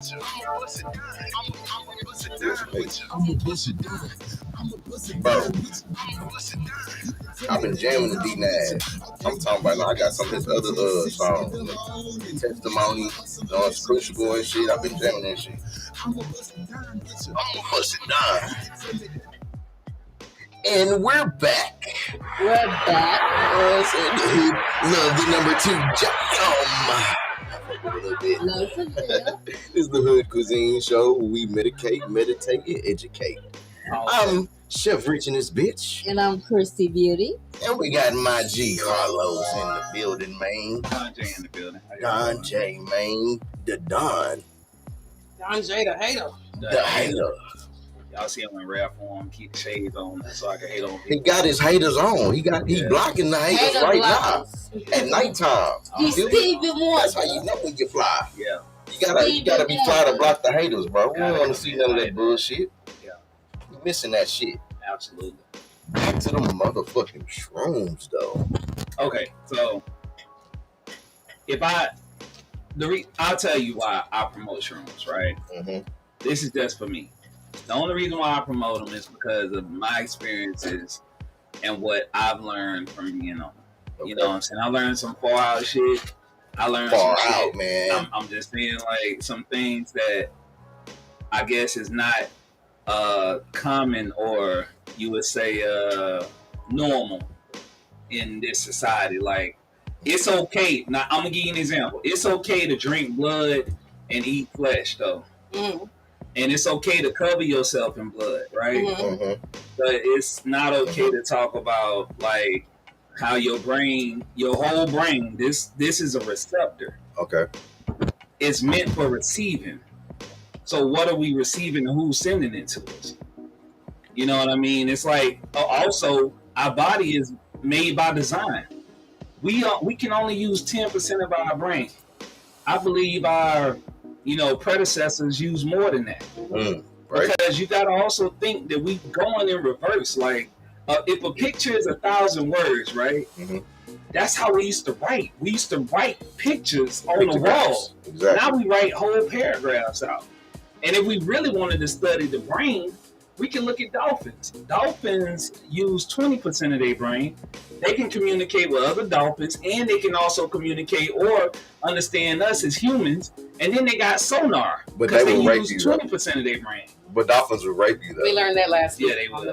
Bro, I've been jamming the D-Nag. I'm talking about, I got some of his other songs. Testimony, Crucible and shit. I've been jamming that shit. I'ma bust it down. And we're back. We're back. Love the number 2 jam. A little bit. This is the Hood Cuizine Show where we medicate, meditate, and educate. I'm Chef Rich in this bitch. And I'm Christy Beauty. And we got my G Carlos in the building, man. Don J in the building. Don J, man. The Don. Don J, the hater. The hater. Y'all see him in rare form, keep the shades on so I can hate on people. He got his haters on. He blocking the haters right now. At nighttime. He's Stevie Wonder. That's how you know when you fly. Yeah. You gotta be fly to block the haters, bro. We don't want to see none of that bullshit. Yeah. You missing that shit. Absolutely. Back to them motherfucking shrooms, though. Okay, so I'll tell you why I promote shrooms, right? Mm-hmm. This is just for me. The only reason why I promote them is because of my experiences and what I've learned from being on them. Okay. You know what I'm saying? I learned some far out shit. I learned far some out, shit. Man. I'm just saying, like, some things that I guess is not common, or you would say normal in this society. Like, it's okay. Now, I'm gonna give you an example. It's okay to drink blood and eat flesh, though. Mm-hmm. And it's okay to cover yourself in blood, right? Mm-hmm. But it's not okay to talk about, like, how your whole brain, this is a receptor. Okay. It's meant for receiving. So what are we receiving and who's sending it to us? You know what I mean? It's like, also, our body is made by design. We can only use 10% of our brain. I believe our predecessors use more than that. Right. Because you got to also think that we going in reverse. Like, if a picture is 1,000 words, right? Mm-hmm. That's how we used to write. We used to write pictures on the wall. Exactly. Now we write whole paragraphs out. And if we really wanted to study the brain, we can look at dolphins. Dolphins use 20% of their brain. They can communicate with other dolphins, and they can also communicate or understand us as humans. And then they got sonar, because they use 20% of their brain. But dolphins will rape you, though. We learned that last week. Yeah, they will.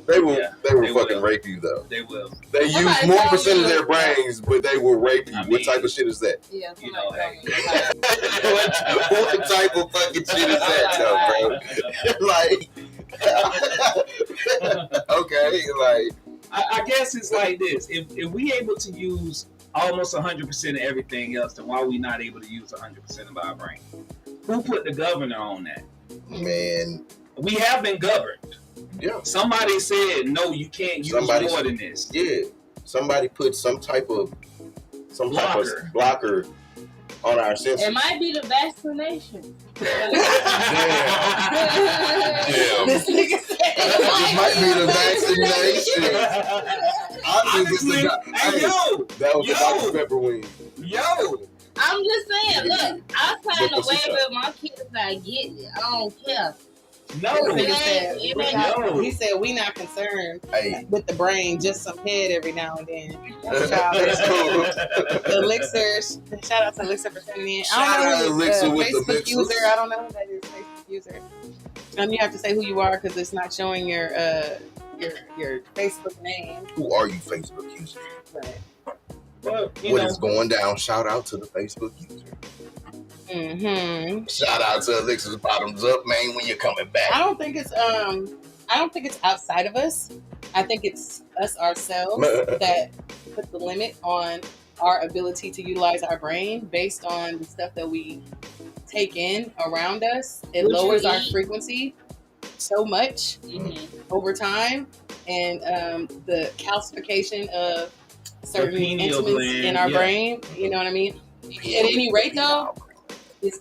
They will fucking rape you, though. They will. They use more percent of their brains, but they will rape you. What type of shit is that? Yeah, hey. What type of fucking shit is that, though, bro? Like, okay, like. I guess it's like this. If we able to use almost 100% of everything else, then why are we not able to use 100% of our brain? Who put the governor on that? Man. We have been governed. Yeah. Somebody said, no, you can't use more than this. Yeah. Somebody put some type of blocker on our senses. It might be the vaccination. Damn. This nigga said it might be the vaccination. Honestly, that was the Dr. Pepper wing. Yo. I'm just saying, look, I'll sign away with my kids if I get it. I don't care. No. He said we not concerned with the brain, just some head every now and then. That's cool. Elixir, shout out to Elixir for sending in. Shout out to Elixir with the Facebook user. I don't know who that is. Facebook user. You have to say who you are because it's not showing your Facebook name. Who are you, Facebook user? Right. Well, what is going down? Shout out to the Facebook user. Mm-hmm. Shout out to Alexis Bottoms Up, man, when you're coming back. I don't think it's outside of us. I think it's us ourselves that put the limit on our ability to utilize our brain based on the stuff that we take in around us. It lowers our frequency so much over time, and the calcification of certain instruments in our brain. You know what I mean? At any rate, though,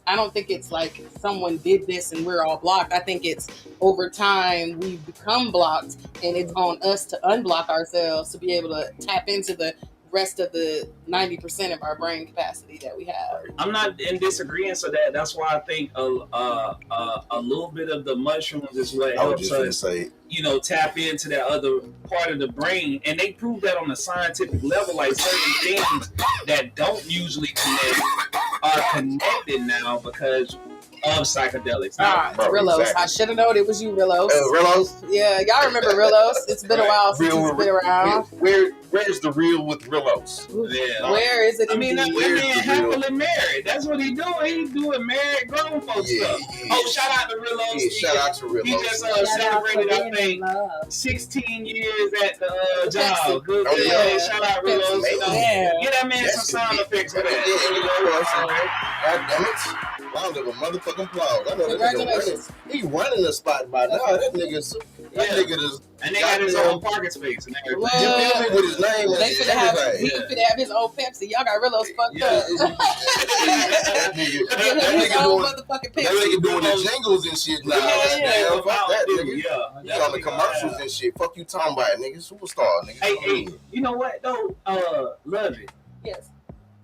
I don't think it's like someone did this and we're all blocked. I think it's over time we've become blocked, and it's on us to unblock ourselves to be able to tap into the rest of the 90% of our brain capacity that we have. I'm not in disagreement of that. That's why I think a little bit of the mushrooms is what helps us, tap into that other part of the brain. And they prove that on a scientific level, like certain things that don't usually connect are connected now because of psychedelics. Rillos. Exactly. I should have known it was you, Rillos. Rillos? Yeah, y'all remember Rillos? It's been a while since he's been around. Where's the real with Rillos? Yeah. Where is it? I mean, that man happily married. That's what he doing. He doing married grown folks stuff. Yeah. Oh, shout out to Rillos. Yeah, shout out to Rillos. He just celebrated, I think, 16 years at the job. Good. Yeah. Shout out Rillos. Get that man some sound effects for that. God damn it. Round of a motherfucking applause. I know that nigga he running the spot by now. That nigga is. And they had his own parking space and everything. You feel me with his name? They could have his own Pepsi. Y'all got Rillos fucked up. That nigga doing the jingles and shit now. Damn, fuck that nigga. He on the commercials and shit. Fuck you talking about, nigga. Superstar, nigga. Hey, you know what though? Love it. Yes.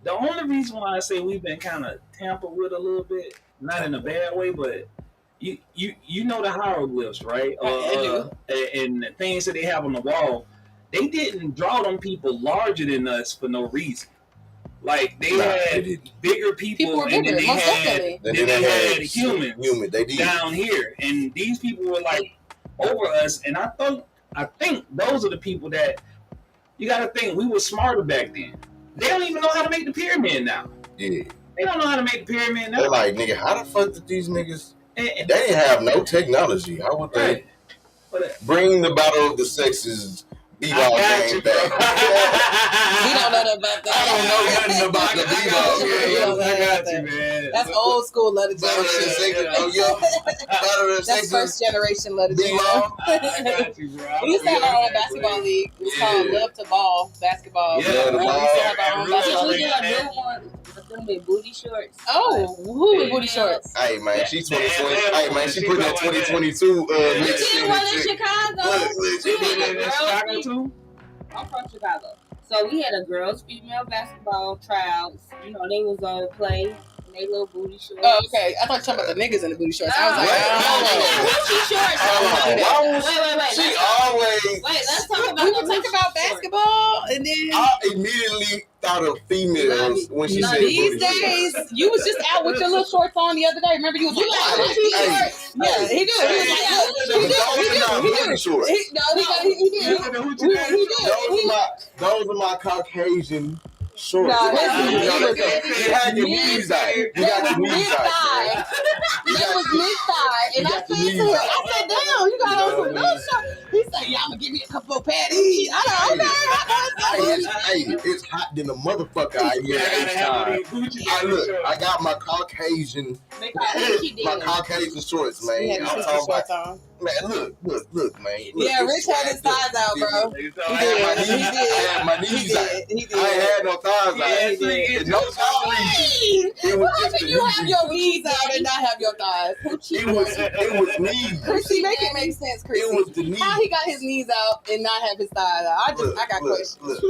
The only reason why I say we've been kind of tampered with a little bit, not in a bad way, but you know the hieroglyphs, right? And the things that they have on the wall, they didn't draw them people larger than us for no reason. Like they had bigger people and then they had humans down here, and these people were like over us. And I think those are the people that you got to think we were smarter back then. They don't even know how to make the pyramid now. Yeah. They don't know how to make the pyramid now. They're like, nigga, how the fuck did these niggas... They didn't have no technology. How would they bring the battle of the sexes b-ball game back? We don't know about that. I don't know nothing about the b-ball game. I got you, man. That's old school letter Battle of the sexes. Battle of the That's first generation letter b-ball. I got you, bro. We used to have our own basketball league. It was called Love to Ball basketball. Yeah, the ball. We used to have our own basketball league. With booty shorts. Oh, who with booty shorts? Hey man, she 2020. Hey man, she put that 2022 mix She was in Chicago. Chicago too? I'm from Chicago. So we had a girls female basketball tryouts. You know, they was on play in they little booty shorts. Oh, okay. I thought you were talking about the niggas in the booty shorts. I was like, She always. Wait, let's talk about. We were talking about basketball, and then I immediately thought of females when she said these booty days, you was just out with your little shorts on the other day. Remember, you was like, yeah, he did. Those are my Caucasian shorts. You had your knees out. You got your knees out. That was mid-thigh, and I said to him, I said, damn, you got on some little shorts. He said, yeah, I'm gonna give me a couple of patties. I know, okay. It's hot than a motherfucker out here at this time. I got my Caucasian shorts, man. I'm talking about. Man, look, man. Yeah, Rich had his thighs out, bro. He did. I had my knees out. I had no thighs out. No thighs. What happened? You have your knees out and not have your thighs. It was knees. Chrissy, make it make sense, Chrissy. It was the knees. How he got his knees out and not have his thighs out? I got questions.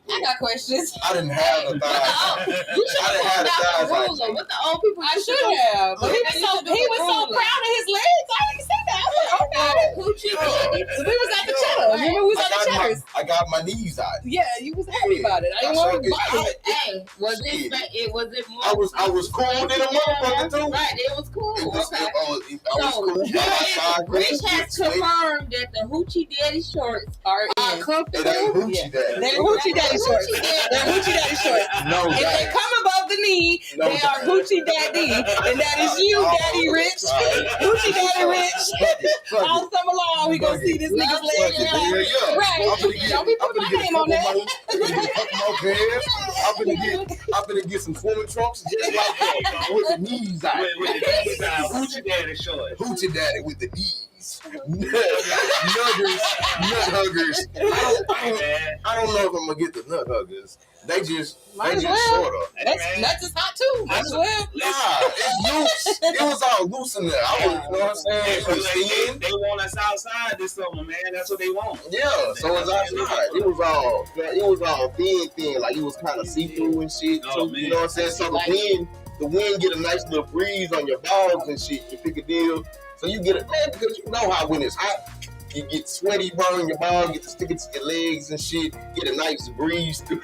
I got questions. I didn't have the thighs out. You should have pulled out the ruler. What the old people I should have. But he was so proud of his legs. I didn't say that. I was like, okay. We was at the cheddar. Remember, we was at the cheddars. I got my knees out. Yeah, you was happy about it. I didn't want to buy it. Hey, was it more? I was cool than a motherfucker too. Right, it was cool. I was cool. Rich has confirmed that the Hoochie Daddy shorts are comfortable. It ain't Hoochie Daddy. They're Hoochie Daddy shorts. They're Hoochie Daddy shorts. No, if they come above the knee, they are Hoochie Daddy, and that is you, Daddy Rich. Hoochie Daddy Rich. All summer long, we gonna see this nigga's legs. Right. Don't be putting my name on that. I'm gonna get some swimming trunks just like that with the knees out. With the knees out. Hoochie Daddy shorts. Hoochie daddy with the D's. Nuggers, nut huggers. I don't know if I'm gonna get the nut huggers. They just sort of. Nuts is hot too. Might as well. Nah, it's loose. It was all loose in there. I was, you know what I'm saying? They want us outside this summer, man. That's what they want. Yeah, so it's outside. It was all thin, like it was kind of see through and shit. Oh, you know what I'm saying? So the wind get a nice little breeze on your balls and shit. You pick a deal, so you get it, man, because you know how when it's hot, you get sweaty, burn your balls, get to stick it to your legs and shit. Get a nice breeze through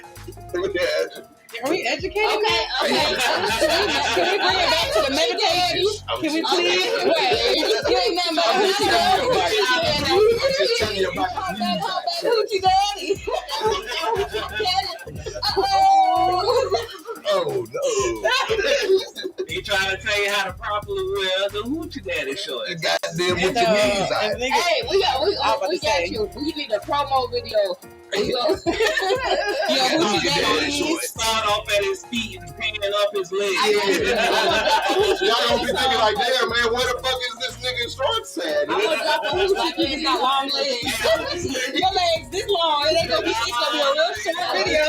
that. Are we educated? Okay. Can we bring it back to the meditation? Can we please? Wait, you ain't nothing but I'm just telling you about Hoochie daddy. Oh no! They trying to tell you how to properly wear the hoochie daddy shorts. Goddamn, with your knees out. Hey, we got you. We need a promo video. We go. Start off at his feet and hanging up his legs. Y'all gonna be thinking like, damn, man, where the fuck is this nigga shorts at? I'm gonna drop the hoochie. He's got long legs. Your legs this long. It ain't gonna be. It's gonna be a real short video.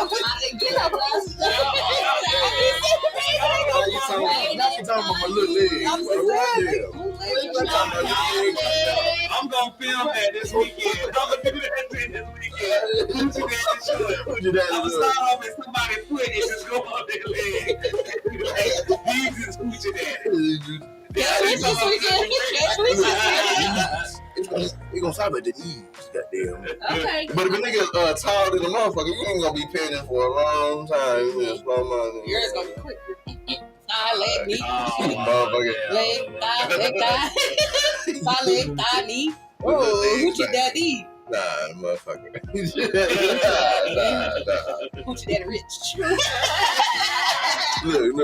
Get up, us. You talking about my little legs? I'm gonna film that this weekend. I'm gonna do that this weekend. Hoochie daddy shorts. I'm gonna start off with somebody foot and just go on their leg. These is hoochie daddy. We gonna stop at the knees, goddamn. Okay. But if a nigga taller than a motherfucker, you ain't gonna be paying him for a long time. You just slow money. Yours gonna be quick. Thigh, leg, knee. Motherfucker. Leg, thigh. Thigh, leg, thigh, knee. Oh, hoochie daddy. Nah, motherfucker. Nah. Hoochie daddy rich. Look.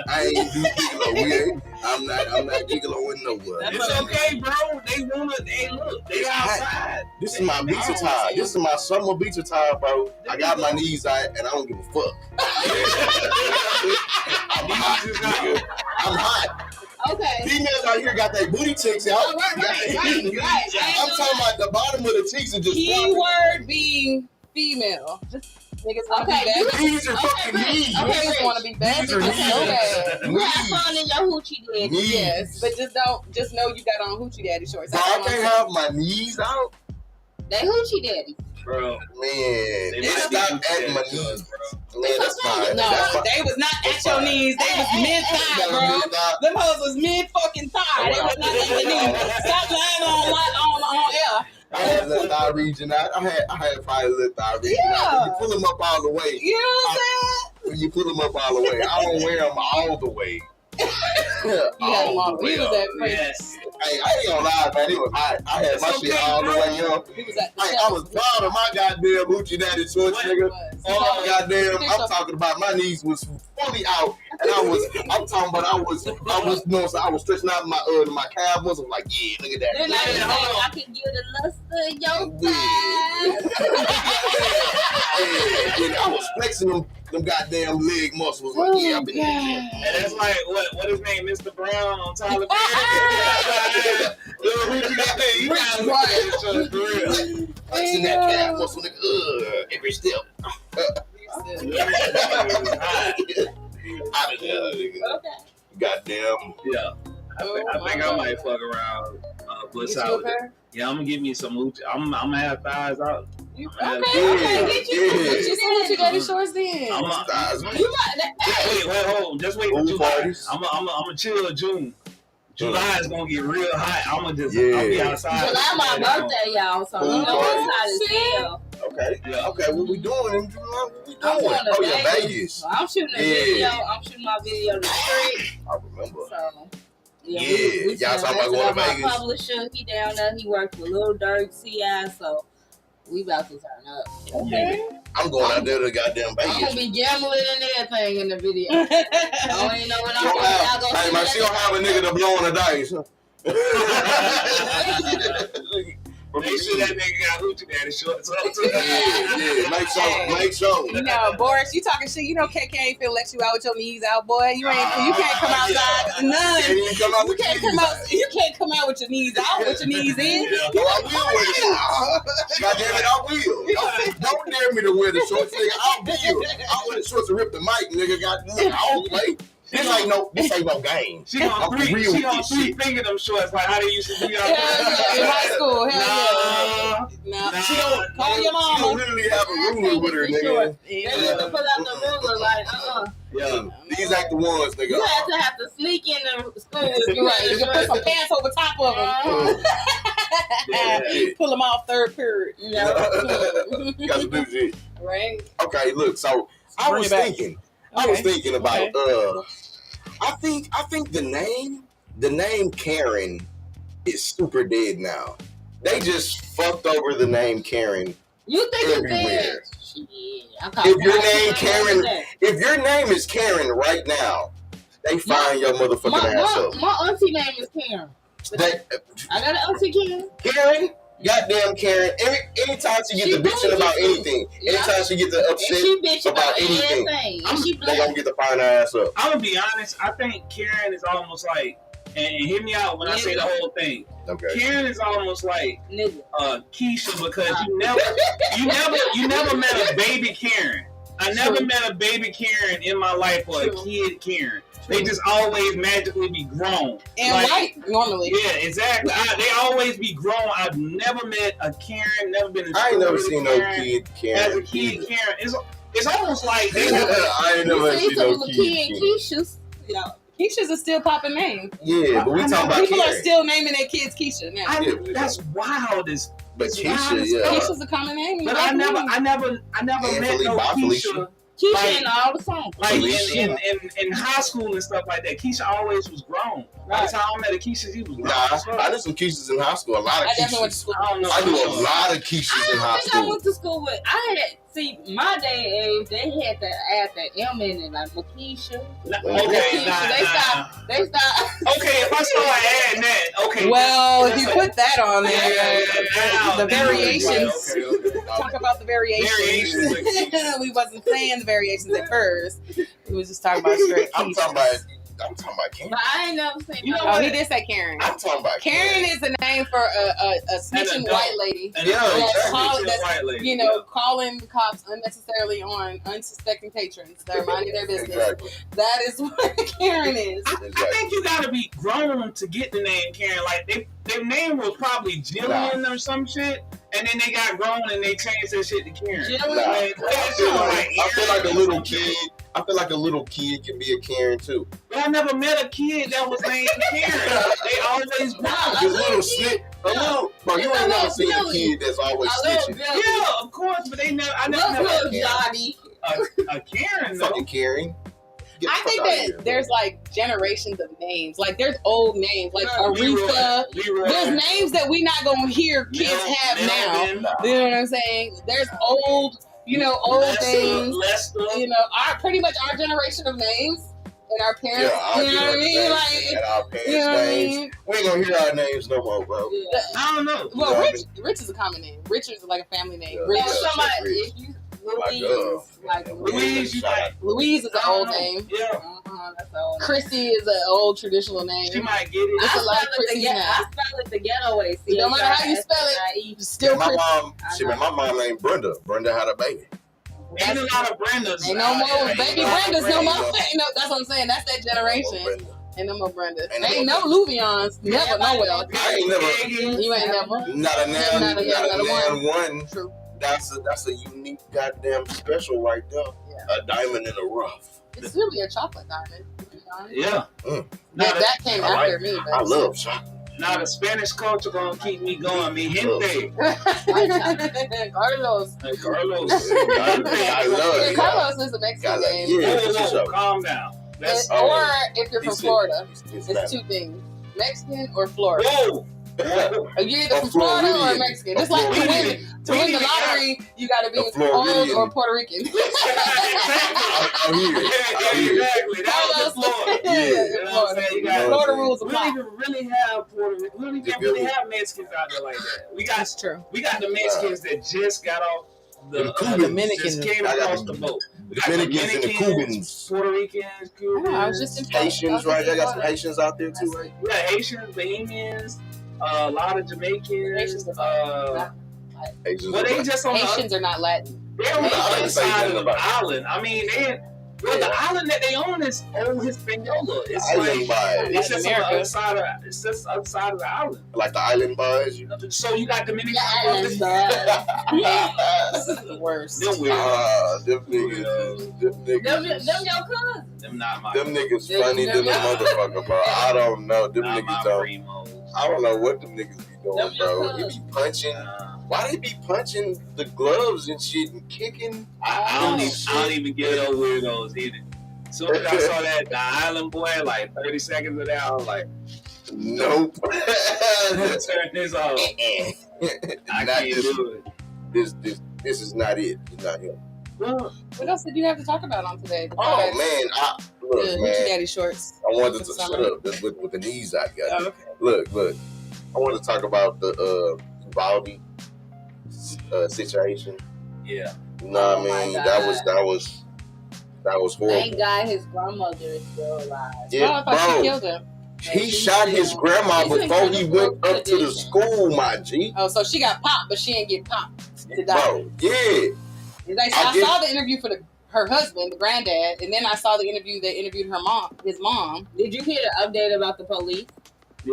I ain't do gigolo. I'm not gigoloing nowhere. It's okay, bro. They outside. This is my beach attire. This is my summer beach attire, bro. I got my knees out and I don't give a fuck. I'm hot, nigga. I'm hot. Okay. Females out here got their booty cheeks out. Right. I'm talking about the bottom of the cheeks are just Keyword being female. Just niggas want to be bad. These are fucking knees. Niggas want to be bad. These are Niggas so bad. You have fun in your hoochie daddy. Knees. Yes, but just know you got on hoochie daddy shorts. Bro, I can't have my knees out. They hoochie daddy. Bro. Man, it's not at my knees. Man, that's fine. No, That's fine. they was not at your knees. They was mid thigh, bro. Them hoes was mid fucking thigh. They was not at your knees. Stop lying on air. I had the thigh region out. I had probably a little thigh region out. When you pull them up all the way. You know what I'm saying? When you pull them up all the way, I don't wear them all the way. You had them all. We was at Yes. Hey, I ain't gonna lie, man. It was hot. I had my shit all the way up. We was at the I was proud of my goddamn hoochie daddy shorts, nigga. Oh goddamn! I'm talking about my knees was fully out, and I'm talking about I was, you know, so I was stretching out my calf muscles. Like, yeah, look at that. Then I can give the luster in your thighs. Yeah, I was flexing them goddamn leg muscles. Like, yeah, I've been there. And that's like what his name, Mr. Brown on Tyler Perry. You gotta look at each other for real. Flexing that calf muscle, nigga. Every step. Out of there, nigga. Okay. Goddamn. Yeah. I think I might fuck around. Bliss out. Yeah, I'm gonna give me some hoochie. I'm gonna have thighs out. Okay, get you. Get you some hoochie daddy shorts then. Wait, hold on. Just wait for July. I'm gonna chill June. July is gonna get real hot. I'll be outside. July my birthday, y'all. So you know it's hot as hell. Okay. Yeah. Okay, what we doing in July? What we I'm doing? going to Oh, yeah, Vegas. Vegas. So I'm shooting a video. I'm shooting my video in the street. I remember. So Yeah, y'all talking about going to Vegas? My publisher, he down there. He worked with Lil Durk, CI. So we about to turn up. Okay. I'm going out there to goddamn Vegas. I'm gonna be gambling and everything in the video. I don't even know what I'm doing. Hey, man, she don't have a nigga to blow on the dice. Make sure that nigga got hoochie daddy shorts on too. Yeah, make sure. You know, Boris, you talking shit. You know KK ain't finna let you out with your knees out, boy. You can't come outside None. Can't even come out You the can't kitchen come out. side. You can't come out with your knees out, with your knees in. Yeah. You I like, will wear the shorts. God damn it, I will. Don't dare me to wear the shorts, nigga. I'll wear the shorts and rip the mic, nigga. I don't play. This ain't no game. She on three finger them shorts like how they used to do y'all. Hell yeah, in high school. Hell Nah. yeah. She don't call your She mama. literally have a ruler with her, nigga. They used to pull out the ruler like, Yeah, these ain't the ones, nigga. You have to sneak in the school. You're right. You can put some pants over top of them. Yeah. Pull them off third period. Yeah. Got some new shit. Right. Okay, look. So I was thinking about. I think the name Karen is super dead now. They just fucked over the name Karen. You think everywhere. If If your name is Karen right now, they find your motherfucking ass up. My auntie name is Karen. I got an auntie Karen. Karen, goddamn Karen. Anytime she gets to bitching about anything, anytime she gets to upset about anything, they gonna get to find her ass up. I'm gonna be honest. I think Karen is almost like, and hear me out when I say the whole thing. Okay. Karen is almost like Keisha because you never met a baby Karen. I never met a baby Karen in my life or a kid Karen. They just always magically be grown. And white, normally. Yeah, exactly. They always be grown. I've never met a Karen, never been in school. I ain't never seen no Karen. kid Karen. As a kid Karen, it's almost like they I ain't never seen no kid Karen. Keisha's, you know. Keisha's a still popping name. Yeah, but we talking about people Karen. are still naming their kids Keisha now. That's wild. But Keisha, yeah. Keisha's a common name. But I never met no Keisha. Keisha in all the songs. Like in high school and stuff like that, Keisha always was grown. By the time I met a Keisha, he was grown. Nah, I did some Keishas in high school. A lot of I definitely went to Keishas. school. I do a lot of Keishas in high I school. went to school with. My day age, they had to add the M in it, like Makisha. They stopped. Okay, if I start adding that, okay. Well, if you put that on there, Yeah, the variations. Okay. Talk about the variations. We wasn't saying the variations at first. We was just talking about straight I'm talking about Karen. But I ain't never seen. You know what? He did say Karen. I'm talking about Karen is a name for a snitching white lady. Exactly. Calling the cops unnecessarily on unsuspecting patrons that are minding their business. Exactly. That is what Karen is. I think you gotta be grown to get the name Karen. Like their name was probably Jillian or some shit, and then they got grown and they changed their shit to Karen. I feel like a little kid. I feel like a little kid can be a Karen too. But I never met a kid that was named Karen. They always Just little snitch. Bro, you ain't never seen a kid that's always snitching. Yeah, of course, but I never met Johnny. a Karen though. Fucking Karen. I think that there's like generations of names. Like there's old names like Aretha. Leroy. There's names that we not gonna hear kids have now. You know what I'm saying? There's old names. Lester. Pretty much our generation of names and our parents. Yeah, you know what I mean? Like, our parents' names. We ain't gonna hear our names no more, bro. Yeah. I don't know. Well, Rich is a common name. Rich is like a family name. Yeah. Rich. Somebody, Louise, Louise is an old name. Yeah. That's old. Chrissy is an old traditional name. She might get it. It's a lot of Chrissy now. I spell it the ghetto way. No matter how you spell it, still my Chrissy. mom, my mom named Brenda. Brenda had a baby. Ain't a lot of Brendas. Ain't no more baby Brendas no more. That's what I'm saying. That's that generation. Ain't no more Brenda. Ain't no Luvions. Never, nowhere. I ain't never. You ain't never. Not a nan one. True. That's a unique goddamn special right there. Yeah. A diamond in the rough. It's really a chocolate diamond. Yeah. That came after me. But I love chocolate. Now the Spanish culture gonna keep me going. Mi gente. Carlos. Hey, Carlos. I love it. Carlos is a Mexican name. Whoa, calm down. Or if you're from Florida, it's two things: Mexican or Florida. Whoa. Are you either from Florida or Mexican? Just like to win the lottery, you got to be old or Puerto Rican. I'm here. Exactly. That was Florida. Florida rules We don't apply. even really have Puerto Rican. We don't even really have Mexicans out there like that. That's true. We got the Mexicans that just got off the Dominicans. just came across the boat. Dominicans and the Cubans. Puerto Ricans, Cubans. I was just in Haitians, right? Y'all got some Haitians out there too, right? Yeah, Haitians, Bahamians, a lot of Jamaicans. Haitians are Haitians. Well, they just on Haitians are not Latin. they're on the I other didn't say side nothing of the about it. island. I mean, the island that they own is old Hispaniola. It's Island vibes. it's just on the America. other side of it's just outside of the island. Like the island boys. You know? So you got Dominican Island Republic. This is the worst. Them weird. Them niggas. Them your cousins. Them not my. Them niggas funny than a motherfucker, bro. I don't know. Them not my niggas don't. primos. I don't know what them niggas be doing, Them your bro. He cousins. be punching. Why they be punching the gloves and shit and kicking? I don't even get those weirdos either. As soon as I saw that the island boy, like 30 seconds of that, I was like, Nope. turn this off. I Not can't this, do it. this is not it. It's not him. Well, What else did you have to talk about on today? Oh Besides man, the look, Hoochie man. Daddy shorts. I wanted to Summer. shut up with the knees I got. Oh, okay. Look. I want to talk about the Uvalde situation. yeah. You know Oh what I my mean? God. That was horrible. Thank God his grandmother is still alive. Yeah, I thought she bro. killed him. He shot his grandma He's in before he critical went up to the condition. school, my G. Oh, so she got popped, but she didn't get popped to die. Bro, yeah. Like, I I saw the interview for her husband, the granddad, and then I saw the interview that interviewed his mom. Did you hear the update about the police?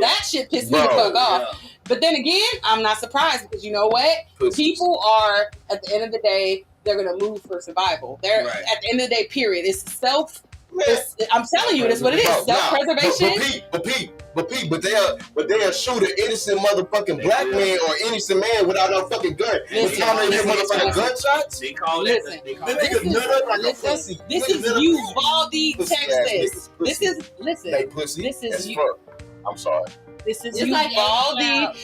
That shit pissed me the Bro, fuck off. Yeah. But then again, I'm not surprised because you know what? People are, at the end of the day, they're gonna move for survival. They're Right. at the end of the day, period. It's self. Man. I'm telling you, that's what it is. Bro, Self-preservation. But they'll shoot an innocent motherfucking black man or innocent man without no fucking gun. Listen, You know they hear listen, motherfucking listen. gunshots? They call Listen. it. They call The it. nigga nut up like a Listen, pussy. this Nigga is nut up Uvalde, pussy ass Texas. niggas, This pussy. is listen. They pussy. This is as you- fuck. I'm sorry. This is It's like Uvalde.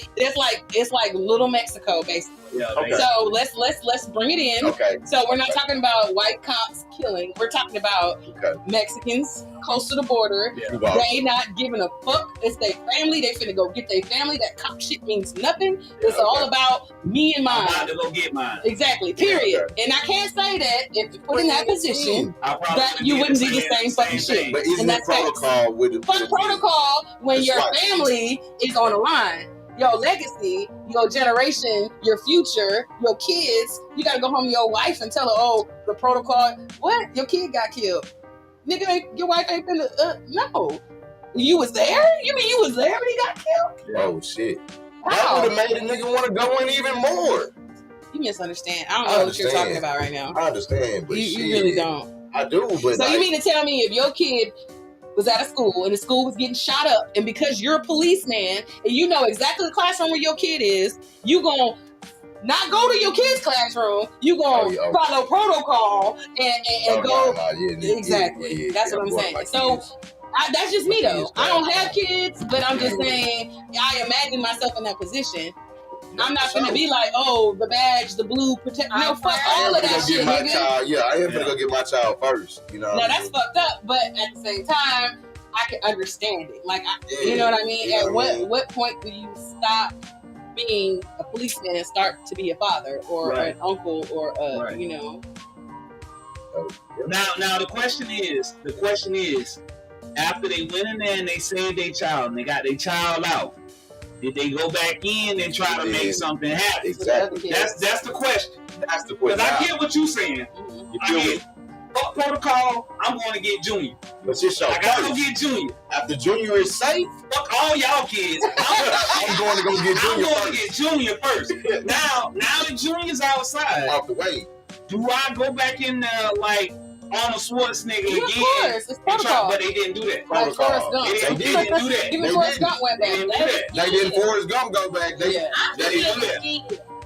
It's like Little Mexico, basically. Yeah, Okay. they- So let's bring it in. Okay. So we're not talking about white cops killing. We're talking about Okay. Mexicans close to the border. Yeah. Uvalde. They not giving a fuck. It's their family. They finna go get their family. That cop shit means nothing. It's Okay. all about me and I'm mine. about to go get mine. Exactly. Period. Okay. And I can't say that if you put in that position I probably that you wouldn't do the same fucking shit. But isn't And it that's facts. protocol with the Fuck protocol when That's your right. family is on the line. Your legacy, your generation, your future, your kids. You gotta go home to your wife and tell her, oh, the protocol. What? Your kid got killed. Nigga, your wife ain't finna. No. You was there? You mean you was there when he got killed? Oh shit. That How? would have made a nigga want to go in even more. You misunderstand. I don't I know what you're understand. talking about right now. I understand, but You shit, really don't. I do, but So you mean to tell me if your kid was at a school and the school was getting shot up, and because you're a policeman and you know exactly the classroom where your kid is, you gonna not go to your kid's classroom, you gonna follow protocol and go. Exactly. That's what I'm saying. So that's just me though. I don't have kids, but I'm just saying I imagine myself in that position. I'm not gonna be like, oh, the badge, the blue protect. No, fuck all of that shit, nigga. I am gonna go get my child first. You know. No, that's fucked up. But at the same time, I can understand it. Like, you know what I mean? At what point do you stop being a policeman and start to be a father or an uncle or a, you know? Now the question is, after they went in there and they saved their child and they got their child out, did they go back in and try to make something happen? Exactly. That's the question. That's the Because question. I get what you're saying. I get fuck protocol. I'm going to get Junior. But it's your I gotta go first. get Junior. After Junior is safe, Fuck all y'all kids. I'm going to go get I'm Junior going to first. get Junior first. Now that Junior's outside, Off the way. do I go back in there like Arnold Schwarzenegger Yeah, of again? course, it's protocol. But they didn't do that. Like Protocol. Forrest Gump. They didn't do that. Even They Forrest didn't. Gump went They back. didn't do that. They didn't Forrest Gump go back. They Yeah. They didn't do that.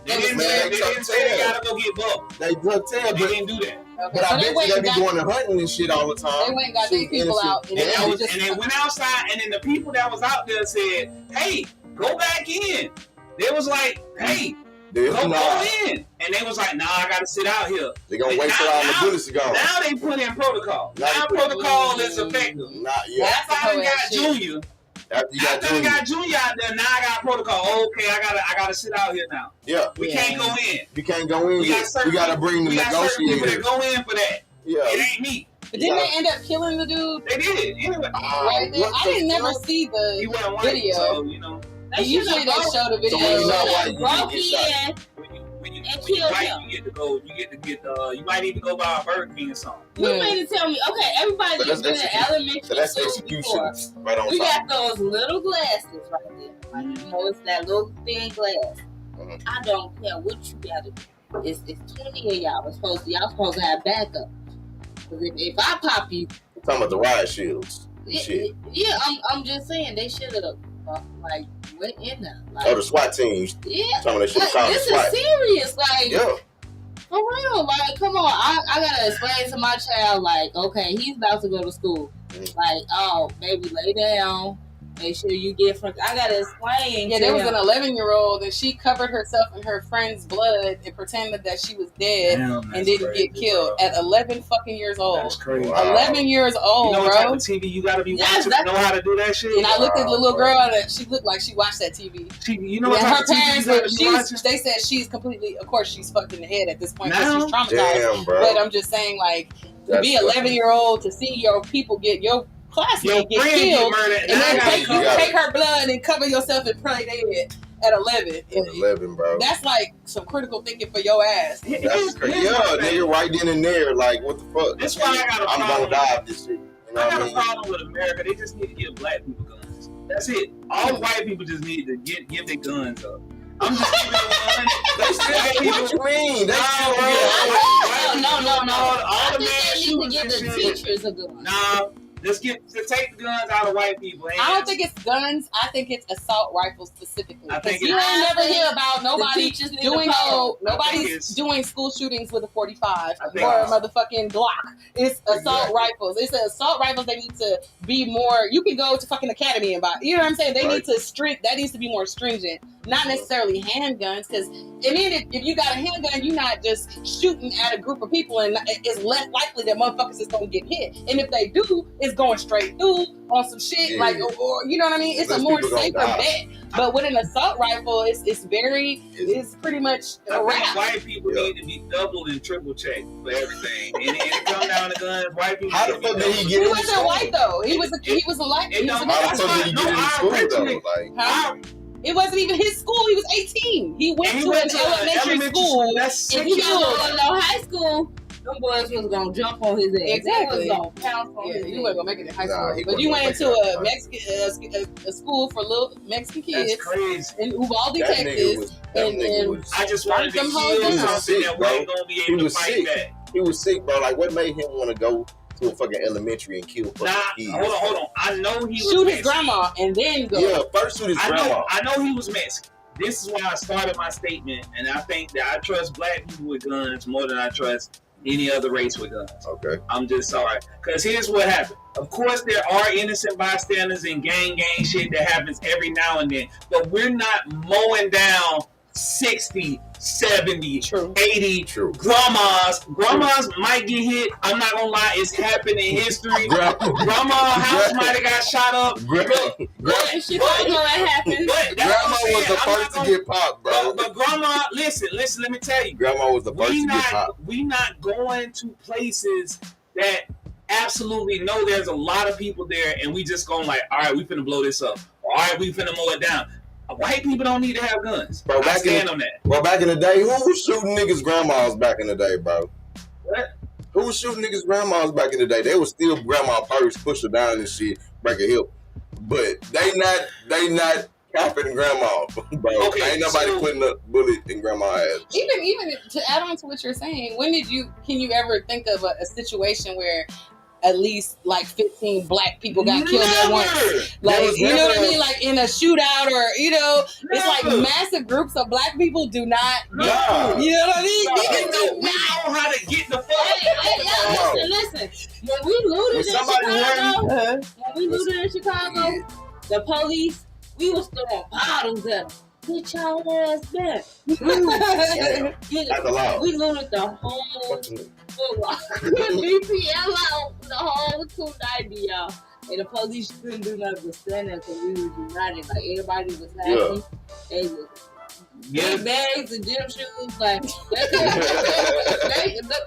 They didn't say they gotta go get bucked. They drug tail, They but didn't do that. Okay, but so I they bet went you and they be got, going to hunting and shit all the time. they went and got their Shooting people innocent. out, and And they was just they went outside, and then the people that was out there said, "Hey, go back in." They was like, "Hey, They, go in," and they was like, "Nah, I gotta sit out here." They're gonna wait till all the bullets are gone. Now they put in protocol. Now Now they put- protocol is effective. Not yet. After I done got Shit. Junior, After you got after I Junior. got Junior out there, now I got protocol. Okay, I gotta sit out here now. Yeah. We Yeah. can't go in. You can't go in We yet. got certain You gotta bring the we got certain people that negotiators. go in for that. Yeah. It ain't me. But didn't they end up killing the dude? They did. Anyway, Right there? I didn't never see he the wasn't white, video. so, you know. Usually they show the video. So when you know why They you broke get shot. When you And killed white, him. you get to get you might even go buy a Burger King or something. You mean to tell me, okay, everybody So that's been in elementary So that's school execution before. right on We top. got those little glasses right there. Like, you know, it's that little thin glass. Mhm. I don't care what you gotta do. It's 20 of y'all. Y'all supposed to have backup. Because if I pop you, Talking about the riot shields. Shit. yeah, I'm just saying they should have like went in there. Like, Oh, the SWAT teams. yeah, Talking about they should have like, called the this SWAT. is serious. Like, Yeah. for real. Like, come on. I gotta explain to my child, like, okay, he's about to go to school. Like, oh, baby, lay down. Make sure you get from. I gotta explain. Yeah, there was an 11-year-old and she covered herself in her friend's blood and pretended that she was dead and didn't get killed at 11 fucking years old. That's crazy. Wow. 11 years old, You know what bro. type of TV you gotta be Yes, watching to know how to do that shit? And I looked at the little Wow, girl and she looked like she watched that TV. You know what Yeah, type her of TV you parents gotta were. be watching? They said she's completely. Of course, she's fucked in the head at this point. Now? She's traumatized. Damn, bro. But I'm just saying, like, to That's be 11-year-old, to see your people your classmate get friend killed, murdered, and then gotta- take her blood and cover yourself and pray dead at 11. 11, bro. That's like some critical thinking for your ass. That's crazy. Yeah, nigga, right then and there, like, what the fuck? That's why I got a I'm problem. gonna die of this shit. You know I what I got a mean? problem with America. They just need to give black people guns. That's it. All white people just need to give their guns up. I'm just keeping it They still, what you mean? They still No. All I the think mass they need to give shooters the and shit. teachers a gun. Nah, just take the guns out of white people. I don't think it's guns. I think it's assault rifles specifically. I think Because you it's- ain't never hear about nobody teachers need doing to know. nobody's it's- doing school shootings with a 45 I or think a it's- motherfucking Glock. It's assault Exactly. rifles. It's assault rifles. They need to be more. You can go to fucking academy and buy. You know what I'm saying? They Right. need to that needs to be more stringent. Not necessarily handguns, because and then if you got a handgun, you're not just shooting at a group of people, and it's less likely that motherfuckers is gonna get hit. And if they do, it's going straight through on some shit, Yeah. like or you know what I mean? It's Less a more people gonna safer die. bet. But with an assault rifle, it's pretty much a I think wrap. white people Yeah. need to be doubled and triple checked for everything. and it come down to guns. White people. How need the to be fuck did he doubled. get He in wasn't school? white though. He was a It black. don't- He was a How the black. fuck did he get in No, school, I though? bet Like, Huh? It wasn't even his school. He was 18. He went And he to went an to elementary school. That's If sick. he got to no high school, them boys was gonna jump on his ass. Exactly. They was gonna pounce on Yeah, his you ass. weren't gonna make it in high Nah, school, he but you wasn't went gonna into make a Mexican a school for little Mexican That's kids crazy. in Uvalde, that nigga Texas. was, that and- nigga and- was, I just wanted to Them hoes kill down. something Sick, that bro. wasn't gonna be He able to was fight sick. back. he was sick, bro. Like, what made him want to go to a fucking elementary and kill fucking Nah, kids? hold on. I know he was shoot Mexican. his grandma and then go. Yeah, first shoot his grandma. I know he was Mexican. This is why I started my statement, and I think that I trust black people with guns more than I trust any other race with guns. Okay. I'm just sorry. Because here's what happened. Of course, there are innocent bystanders and gang shit that happens every now and then, but we're not mowing down 60, 70, True. 80 True. grandmas. Grandmas might get hit. I'm not gonna lie, it's happened in history. Grandma house might have got shot up. In Chicago, it happened. But that's Grandma what I'm was saying. the I'm first not to gonna- get popped, bro. But grandma, listen, let me tell you. Grandma was the first We to get popped. not going to places that absolutely know there's a lot of people there, and we just going like, all right, we finna blow this up. All right, we finna mow it down. White people don't need to have guns. Bro, I back stand on that. Well, back in the day, who was shooting niggas' grandmas back in the day, bro? What? Who was shooting niggas' grandmas back in the day? They was still grandma first, push her down and shit, break her hip. But they not capping grandma, bro. Okay, Ain't nobody so- putting a bullet in grandma's ass. Even to add on to what you're saying, can you ever think of a situation where at least like 15 black people got killed at once? Like, There was you know what I never- mean? Like in a shootout or, it's like Never. massive groups of black people do not, Nah. you know what I mean? Nah. Niggas do We not. know how to get the fuck. Hey, listen. When we looted When in somebody Chicago, run- when we looted in Chicago, the police, we was throwing bottles at them. Get your ass back. Get That's allowed. We looted the whole Foot Locker. BPL out the whole 290, y'all. And the police couldn't do nothing but stand there because we was united. Like, everybody was happy. They was big bags and gym shoes. Like the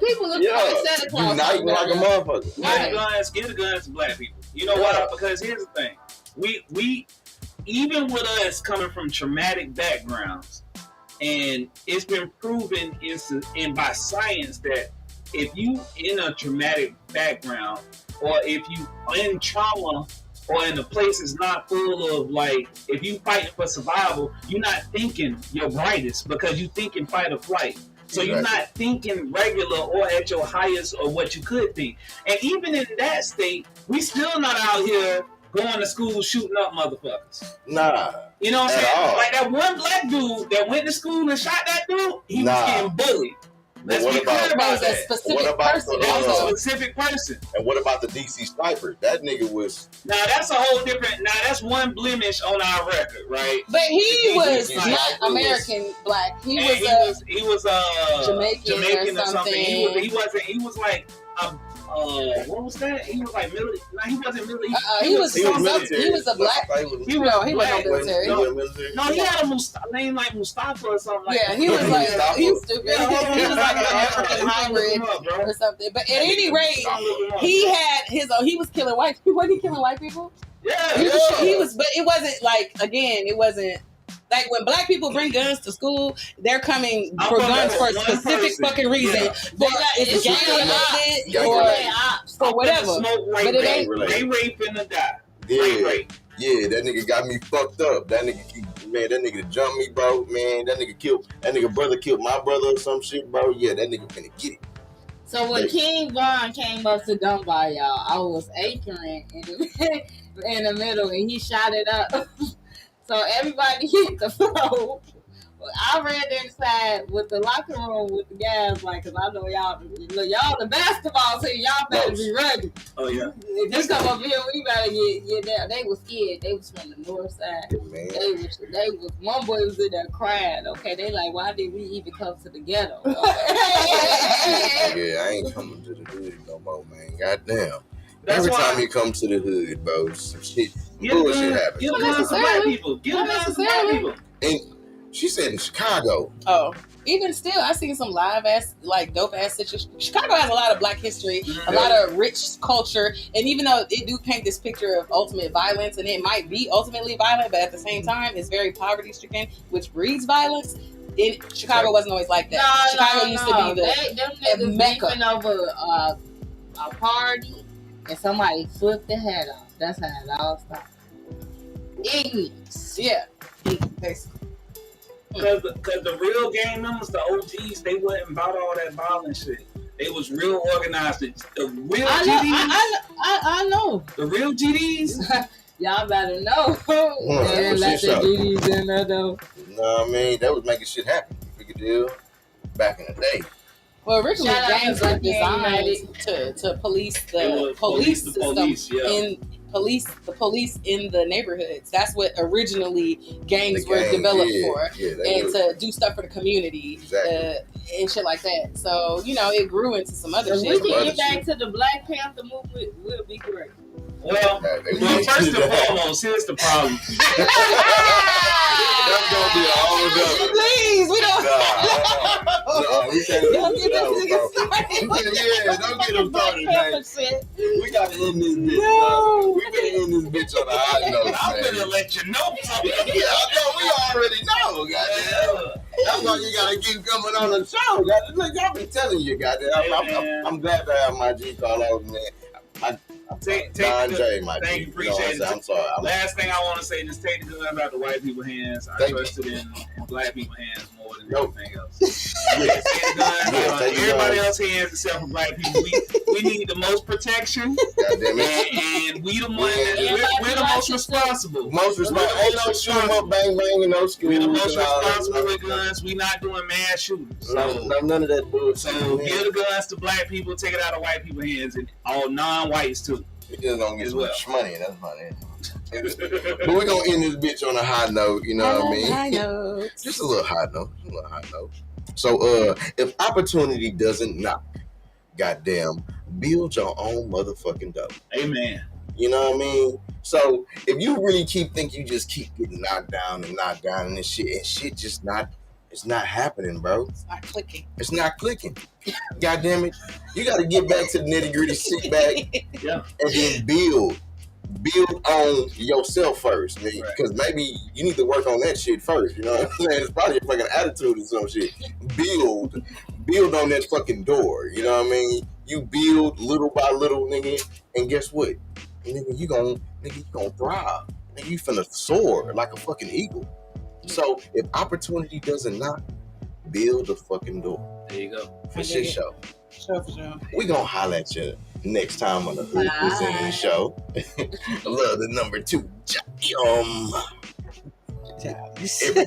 people look like Santa Claus. Uniting like a motherfucker. Give the guns to black people. You know why? Because here's the thing. We even with us coming from traumatic backgrounds, and it's been proven and by science that if you in a traumatic background, or if you in trauma, or in a place that's not full of, like, if you fighting for survival, you're not thinking your brightest because you thinking fight or flight. So you're not thinking regular or at your highest or what you could think. And even in that state, we still not out here going to school shooting up motherfuckers. Nah. You know what I'm saying? Like that one black dude that went to school and shot that dude, he was getting bullied. Let's be clear about that. Specific person. That was a specific person. And what about the DC sniper? That nigga was. Now that's a whole different. Now that's one blemish on our record, right? But he was not American black. He was Jamaican or something. He was like. What was that? He was like military. No, he wasn't military. He was military. He was a black. He wasn't military. No, he had a name like Mustafa or something. Yeah, he was like he was stupid. He was like an African hybrid or something. But at any rate, he had his own. He was killing white people. Wasn't he killing white people? Yeah, he was. But it wasn't like, again, it wasn't. Like, when black people bring guns to school, they're coming for guns for a specific fucking reason. Yeah. It's gang related or whatever. But it ain't. They rape and die. Yeah, that nigga got me fucked up. That nigga jumped me, bro. Man, that nigga brother killed my brother or some shit, bro. Yeah, that nigga finna get it. So when King Von came up to Dunbar, y'all, I was anchoring in the middle, and he shot it up. So everybody hit the floor. I ran inside with the locker room with the guys, like, cause I know y'all the basketball team, y'all better be ready. Oh yeah. If you come up here, we better get down. They was scared. They was from the north side. Man. They was one boy was in there crying. Okay, they like, why did we even come to the ghetto? Okay. Yeah, I ain't coming to the hood no more, man. Goddamn. That's Every why time you come to the hood, bro, some shit, bullshit happens. Give guns to black people. Give guns to black people. And she said in Chicago. Oh, even still, I seen some live ass, like, dope ass situations. Chicago has a lot of black history, a lot of rich culture, and even though it do paint this picture of ultimate violence, and it might be ultimately violent, but at the same time, it's very poverty stricken, which breeds violence. Chicago wasn't always like that. Chicago used to be the mecca over a party, and somebody flipped the head off. That's how it all started. Ignorance. Yeah. Because the real gang members, the OGs, they wasn't about all that violent shit. They was real organized. The real GDs. I know. The real GDs. Y'all better know. Let the GDs in there though. You know what I mean? That was making shit happen. Big deal. Back in the day. Well, originally gangs were designed to police the police system the police in the neighborhoods. That's what originally gangs were developed for, and to do stuff for the community and shit like that. So, it grew into some other shit. If we can get back to the Black Panther movement, we'll be great. Well, first and foremost, here's the problem. That's gonna be all of them. Please, we don't. We can't. Don't get this nigga started. Yeah, don't get him started, man. We gotta end this bitch. No. We gotta end this bitch on a high note. I'm gonna let you know something. Yeah, I know. We already know, goddamn. That's why you gotta keep coming on the show, goddamn. Look, I've been telling you, goddamn. I'm glad to have my G call out, man. Thank you, appreciate it. I'm sorry. Last thing I want to say, just take the guns out the white people's hands. I trust it in black people's hands more than anything else. Take the guns out everybody else's hands except for black people. We need the most protection, and we the we're the most responsible. Ain't no shoot 'em up, bang bang in no school. We're the most responsible with guns. We not doing mass shootings. So none of that bullshit. So give the guns to black people, take it out of white people's hands, and all non-whites too. We just don't get as much money. That's about it. But we're gonna end this bitch on a high note. You know what I mean? High note. Just a little high note. So, if opportunity doesn't knock, goddamn, build your own motherfucking dough. Amen. You know what I mean? So if you really keep getting knocked down and this shit, and shit just not It's not happening, bro. It's not clicking. It's not clicking. God damn it. You got to get back to the nitty gritty, sit back, Yeah. and then build on yourself first, man. Because maybe you need to work on that shit first. You know what I'm saying? It's probably a fucking attitude or some shit. Build on that fucking door. You know what I mean? You build little by little, nigga, and guess what? Nigga, you gonna thrive. Nigga, you finna soar like a fucking eagle. So if opportunity doesn't knock, build a fucking door. There you go. For shit show. Sure, for sure. We gonna holler at you next time on the Cuizine show. Love the number 2. Every time.